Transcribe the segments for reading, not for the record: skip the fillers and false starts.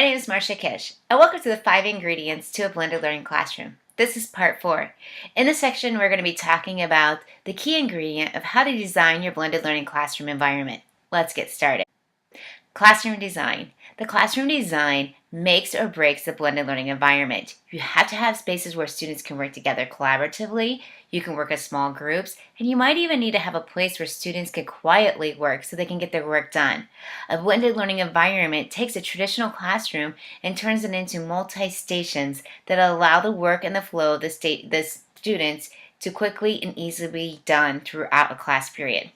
name is Marcia Kish, and welcome to the 5 ingredients to a blended learning classroom. This is part 4. In this section, we're going to be talking about the key ingredient of how to design your blended learning classroom environment. Let's get started. Classroom design. The classroom design makes or breaks the blended learning environment. You have to have spaces where students can work together collaboratively, you can work as small groups, and you might even need to have a place where students can quietly work so they can get their work done. A blended learning environment takes a traditional classroom and turns it into multi-stations that allow the work and the flow of the students to quickly and easily be done throughout a class period.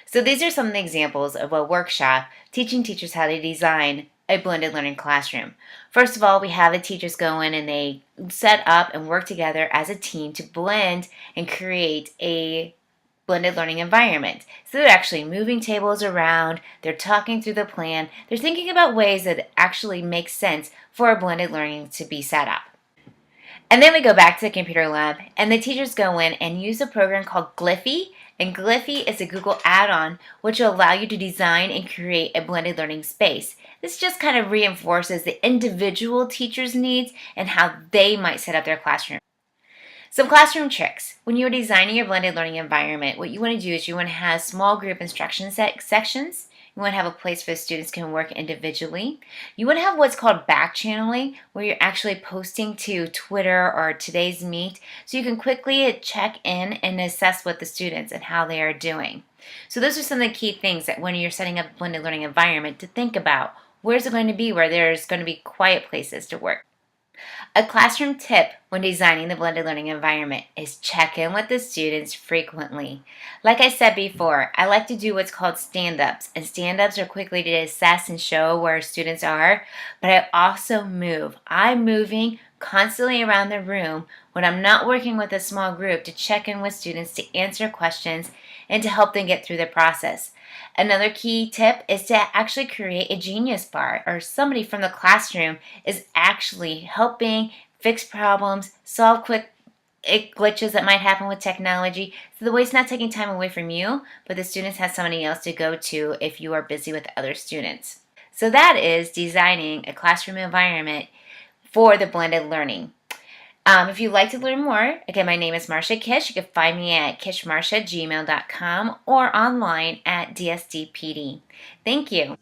So these are some of the examples of a workshop teaching teachers how to design a blended learning classroom. First of all, we have the teachers go in and they set up and work together as a team to blend and create a blended learning environment. So they're actually moving tables around, they're talking through the plan, they're thinking about ways that actually make sense for a blended learning to be set up. And then we go back to the computer lab, and the teachers go in and use a program called Glyphy. And Glyphy is a Google add-on which will allow you to design and create a blended learning space. This just kind of reinforces the individual teacher's needs and how they might set up their classroom. Some classroom tricks. When you're designing your blended learning environment, what you want to do is you want to have small group instruction sections. You want to have a place where students can work individually. You want to have what's called back channeling, where you're actually posting to Twitter or Today's Meet, so you can quickly check in and assess what the students and how they are doing. So those are some of the key things that when you're setting up a blended learning environment to think about. Where's it going to be where there's going to be quiet places to work? A classroom tip when designing the blended learning environment is check in with the students frequently. Like I said before, I like to do what's called stand-ups, and stand-ups are quickly to assess and show where students are, but I also move. I'm moving constantly around the room when I'm not working with a small group to check in with students to answer questions and to help them get through the process. Another key tip is to actually create a genius bar, or somebody from the classroom is actually helping fix problems, solve quick glitches that might happen with technology, so the way it's not taking time away from you, but the students have somebody else to go to if you are busy with other students. So that is designing a classroom environment for the blended learning. If you'd like to learn more, again, my name is Marcia Kish. You can find me at kishmarcia@gmail.com or online at DSDPD. Thank you.